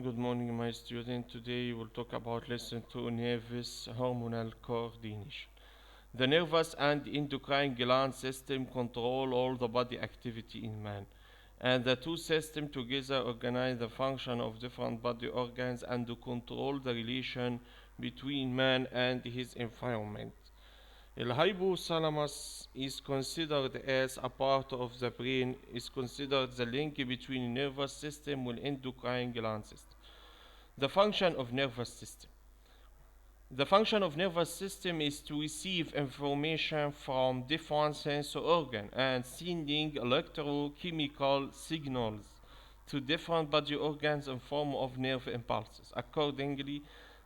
Good morning, my student. Today we'll talk about lesson 2, nervous hormonal coordination. The nervous and endocrine gland system control all the body activity in man, and the two systems together organize the function of different body organs and to control the relation between man and his environment. The hypothalamus is considered as a part of the brain, is considered the link between nervous system and endocrine gland system. The function of nervous system. The function of nervous system is to receive information from different sense organs and sending electrochemical signals to different body organs in form of nerve impulses. Accordingly,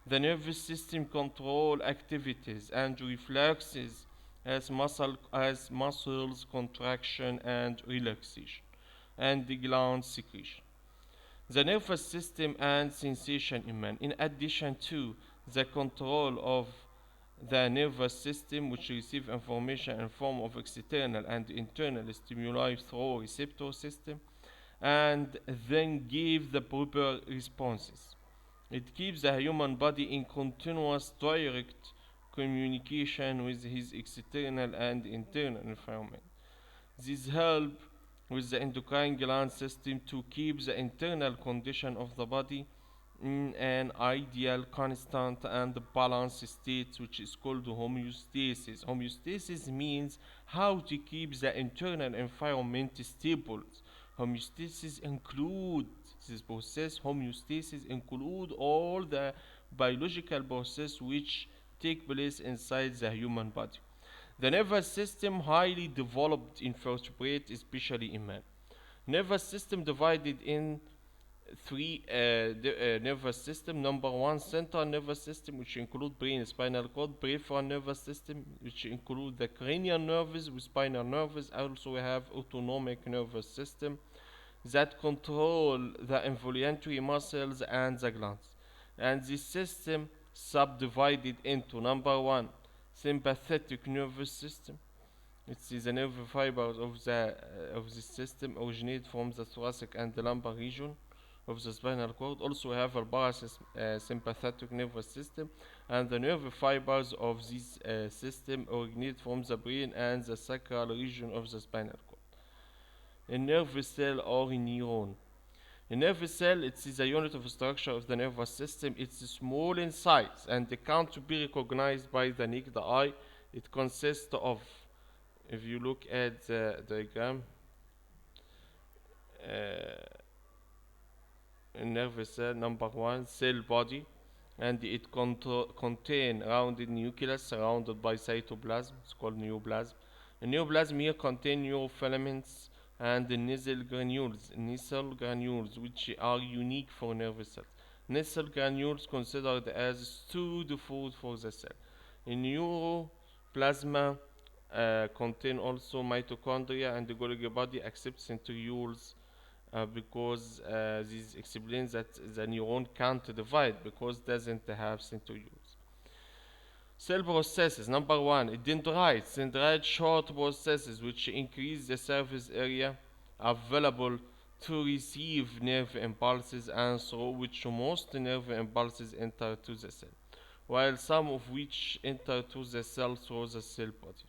the nervous system control activities and reflexes as muscles contraction and relaxation and the gland secretion. The nervous system and sensation in man. In addition to the control of the nervous system, which receive information in form of external and internal stimuli through receptor system, and then give the proper responses. It keeps the human body in continuous direct communication with his external and internal environment. This help with the endocrine gland system to keep the internal condition of the body in an ideal, constant, and balanced state, which is called homeostasis. Homeostasis means how to keep the internal environment stable. Homeostasis include this process. Homeostasis include all the biological process which take place inside the human body. The nervous system highly developed in vertebrate, especially in man. Nervous system divided in three nervous system. Number one, central nervous system, which include brain, spinal cord. Peripheral nervous system, which include the cranial nerves with spinal nerves. Also, we have autonomic nervous system that control the involuntary muscles and the glands. And this system subdivided into number one, sympathetic nervous system. It is the nerve fibers of this system originate from the thoracic and the lumbar region of the spinal cord. Also, we have a parasympathetic nervous system, and the nerve fibers of this system originate from the brain and the sacral region of the spinal cord. A nerve cell or a neuron. A nerve cell, it is a unit of structure of the nervous system. It's small in size and it can't be recognized by the naked eye. It consists of, if you look at the diagram, a nerve cell, number one, cell body, and it contain rounded nucleus surrounded by cytoplasm. It's called neoplasm. A neoplasm here contain neurofilaments and the nasal granules, which are unique for nerve cells. Nasal granules considered as stored food for the cell. In neuroplasma contain also mitochondria and the Golgi body accept centrioles because this explains that the neuron can't divide because it doesn't have centrioles. Cell processes. Number one, dendrites. Dendrite short processes which increase the surface area available to receive nerve impulses and through which most nerve impulses enter to the cell, while some of which enter to the cell through the cell body.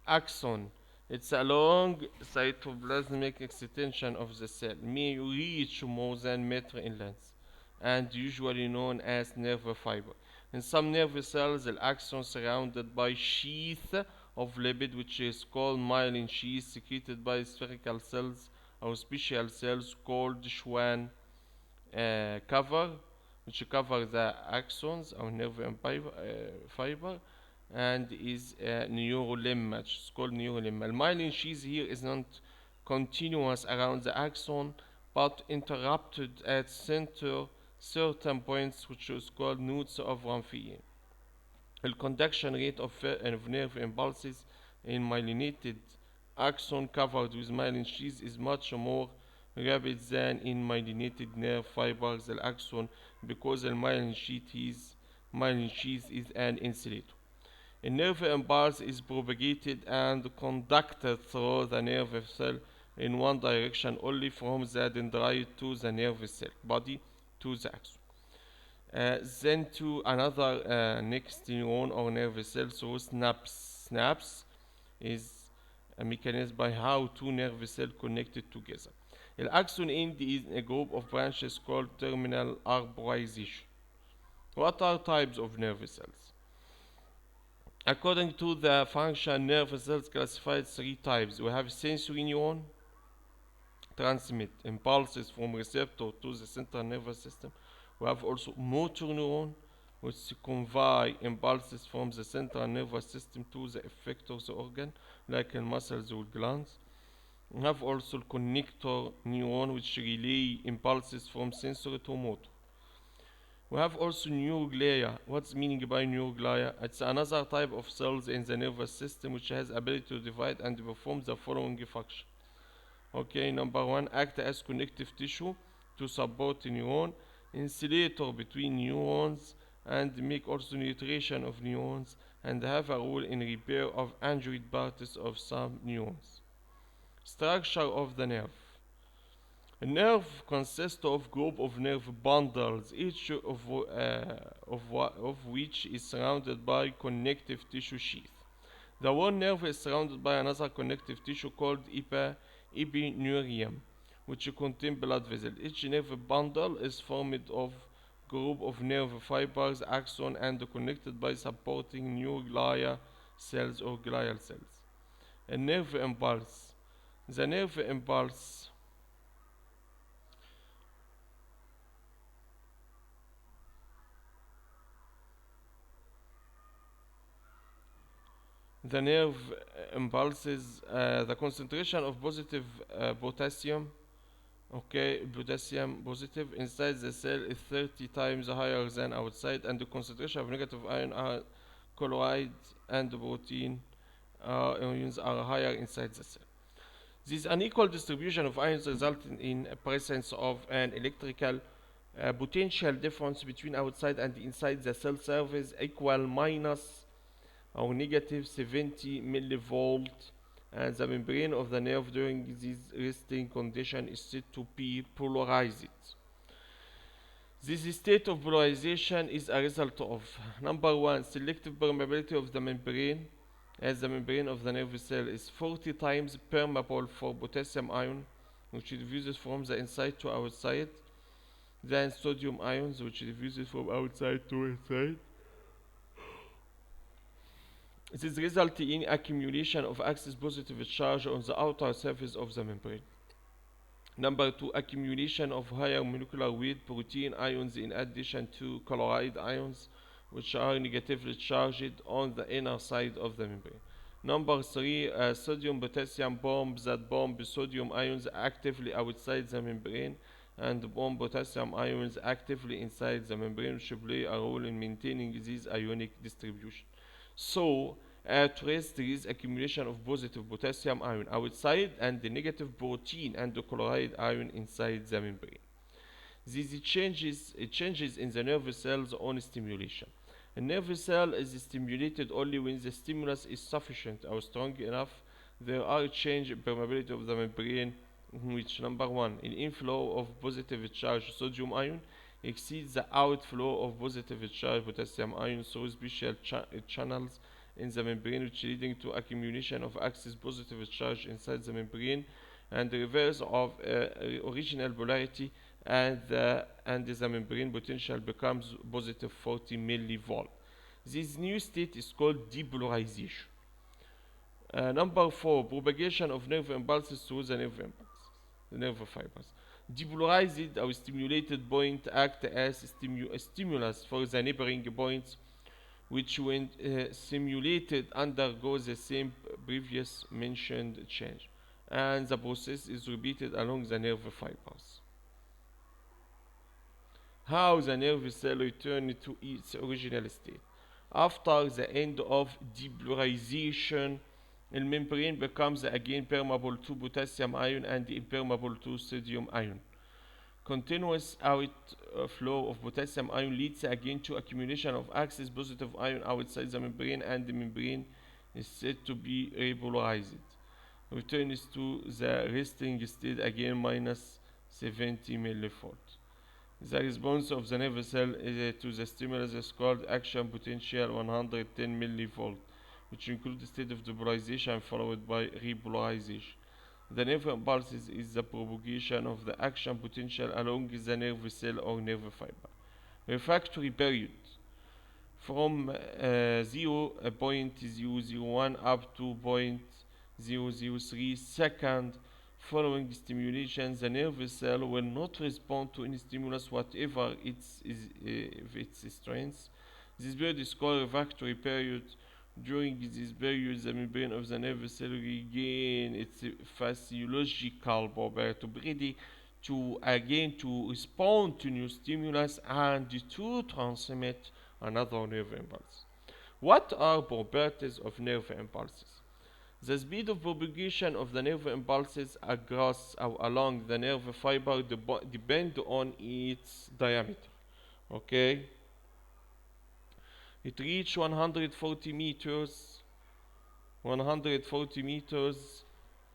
Axon. It's a long cytoplasmic extension of the cell, may reach more than meter in length, and usually known as nerve fiber. In some nerve cells, the axon is surrounded by sheath of lipid, which is called myelin sheath, secreted by spherical cells or special cells called Schwann cover, which cover the axons or nerve fiber, and is a neurolemma. It's called neurolemma. The myelin sheath here is not continuous around the axon, but interrupted at center certain points, which is called nodes of Ramphien. The conduction rate of nerve impulses in myelinated axon covered with myelin sheath is much more rapid than in myelinated nerve fibers. The axon, because the myelin sheath is an insulator. A nerve impulse is propagated and conducted through the nerve cell in one direction only from the dendrite to the nerve cell body to the axon. Then to another next neuron or nerve cell through snaps. Snaps is a mechanism by how two nerve cells connected together. The axon end is a group of branches called terminal arborization. What are types of nerve cells? According to the function, nerve cells classified three types. We have sensory neuron, transmit impulses from receptor to the central nervous system. We have also motor neuron, which convey impulses from the central nervous system to the effector organ, like in muscles or glands. We have also connector neuron, which relay impulses from sensory to motor. We have also neuroglia. What's meaning by neuroglia? It's another type of cells in the nervous system which has ability to divide and perform the following function. Okay, number one, act as connective tissue to support neuron, insulator between neurons, and make also nutrition of neurons, and have a role in repair of injured parts of some neurons. Structure of the nerve. A nerve consists of group of nerve bundles, each of which is surrounded by connective tissue sheath. The one nerve is surrounded by another connective tissue called epineurium, which contain blood vessels. Each nerve bundle is formed of group of nerve fibers, axon, and connected by supporting neuroglia cells or glial cells. A nerve impulse. The nerve impulse the nerve impulses the concentration of positive potassium, okay, potassium positive inside the cell is 30 times higher than outside, and the concentration of negative ion are chloride and protein ions are higher inside the cell. This unequal distribution of ions results in a presence of an electrical potential difference between outside and inside the cell surface equal minus or negative 70 millivolt, and the membrane of the nerve during this resting condition is said to be polarized. This state of polarization is a result of number one, selective permeability of the membrane, as the membrane of the nerve cell is 40 times permeable for potassium ion, which diffuses from the inside to outside, than sodium ions, which diffuses from outside to inside. This results in accumulation of excess positive charge on the outer surface of the membrane. Number two, accumulation of higher molecular weight protein ions in addition to chloride ions, which are negatively charged on the inner side of the membrane. Number three, sodium potassium bombs that bomb sodium ions actively outside the membrane and bomb potassium ions actively inside the membrane, which play a role in maintaining this ionic distribution. So, at rest there is accumulation of positive potassium ion outside and the negative protein and the chloride ion inside the membrane. These changes in the nerve cells on stimulation. A nerve cell is stimulated only when the stimulus is sufficient or strong enough. There are change in permeability of the membrane in which number one, an inflow of positive charged sodium ion exceeds the outflow of positive charged potassium ion through special channels in the membrane, which leading to accumulation of excess positive charge inside the membrane and the reverse of original polarity, and the membrane potential becomes positive 40 millivolt. This new state is called depolarization. Number four, propagation of nerve impulses through the nerve fibers. Depolarized or stimulated point act as a stimulus for the neighboring points, which when simulated undergo the same previous mentioned change, and the process is repeated along the nerve fibers. How the nerve cell returns to its original state. After the end of depolarization, the membrane becomes again permeable to potassium ion and impermeable to sodium ion. Continuous outflow of potassium ion leads again to accumulation of excess positive ion outside the membrane, and the membrane is said to be repolarized. Returns to the resting state again minus 70 millivolt. The response of the nerve cell to the stimulus is called action potential 110 millivolt, which includes state of depolarization followed by repolarization. The nerve impulses is the propagation of the action potential along the nerve cell or nerve fiber. Refractory period from 0.001 up to 0.003 second following stimulation, the nerve cell will not respond to any stimulus whatever its strength. This period is called refractory period. During this period, the membrane of the nerve cell regain its physiological property to again to respond to new stimulus and to transmit another nerve impulse. What are properties of nerve impulses? The speed of propagation of the nerve impulses across or along the nerve fiber depend on its diameter. Okay, it reaches 140 meters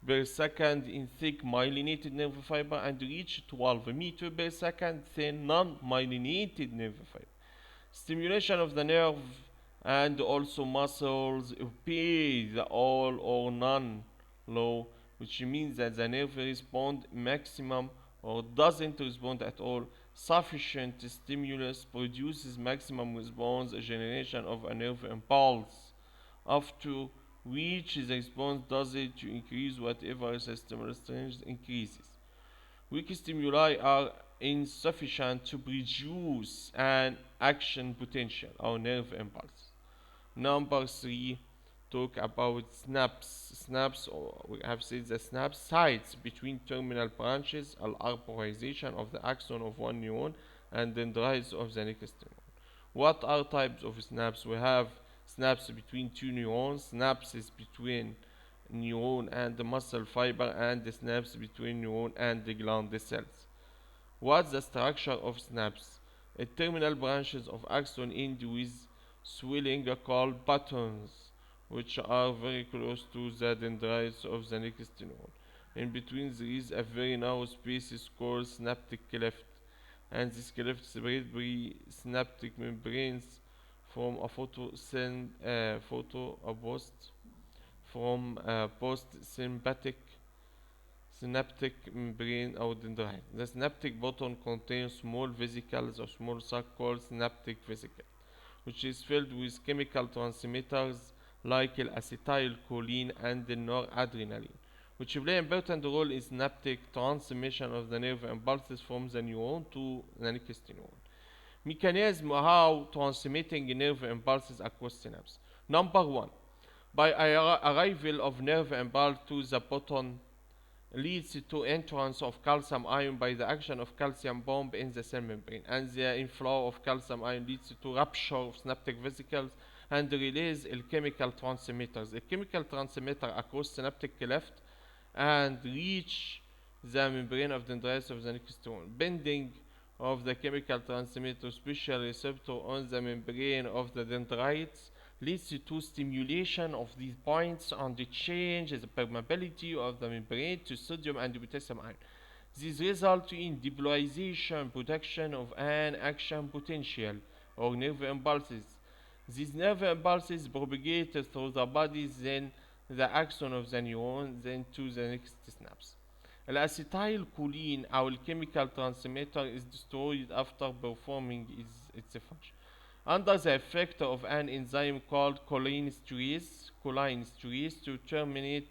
per second in thick myelinated nerve fiber and reach 12 meters per second thin non-myelinated nerve fiber. Stimulation of the nerve and also muscles obey the all or none law, which means that the nerve responds maximum or doesn't respond at all. Sufficient stimulus produces maximum response generation of a nerve impulse, after which the response does it to increase whatever the stimulus strength increases. Weak stimuli are insufficient to produce an action potential or nerve impulse. Number three, talk about snaps. Snaps, or we have said the snaps, sites between terminal branches are polarization of the axon of one neuron and dendrites of the next neuron. What are types of snaps? We have snaps between two neurons, synapses between neuron and the muscle fiber, and the snaps between neuron and the gland cells. What's the structure of snaps? Terminal branches of axon end with swelling called buttons, which are very close to the dendrites of the next neuron. In between there is a very narrow space called synaptic cleft, and this cleft separates pre-synaptic membranes from a post synaptic membrane or dendrite. The synaptic button contains small vesicles or small sac called synaptic vesicle, which is filled with chemical transmitters like acetylcholine and noradrenaline, which play an important role in synaptic transmission of the nerve impulses from the neuron to the next neuron. Mechanism how transmitting nerve impulses across synapse. Number one, by arrival of nerve impulse to the button leads to entrance of calcium ion by the action of calcium bomb in the cell membrane, and the inflow of calcium ion leads to rupture of synaptic vesicles and release chemical transmitters. A chemical transmitter across synaptic cleft and reach the membrane of dendrites of the next neuron. Bending of the chemical transmitter special receptor on the membrane of the dendrites leads to stimulation of these points and the change the permeability of the membrane to sodium and potassium ion. This results in depolarization production of an action potential or nerve impulses. These nerve impulses propagate through the body, then the axon of the neuron, then to the next synapse. Acetylcholine or chemical transmitter is destroyed after performing its function under the effect of an enzyme called cholinesterase to terminate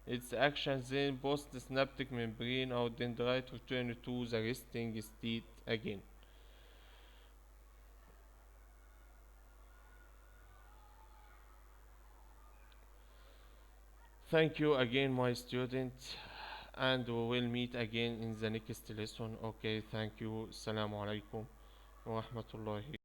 its action, then post-synaptic membrane or dendrite return to the resting state again. Thank you again, my student, and we will meet again in the next lesson. Okay, thank you. Assalamu alaikum wa rahmatullahi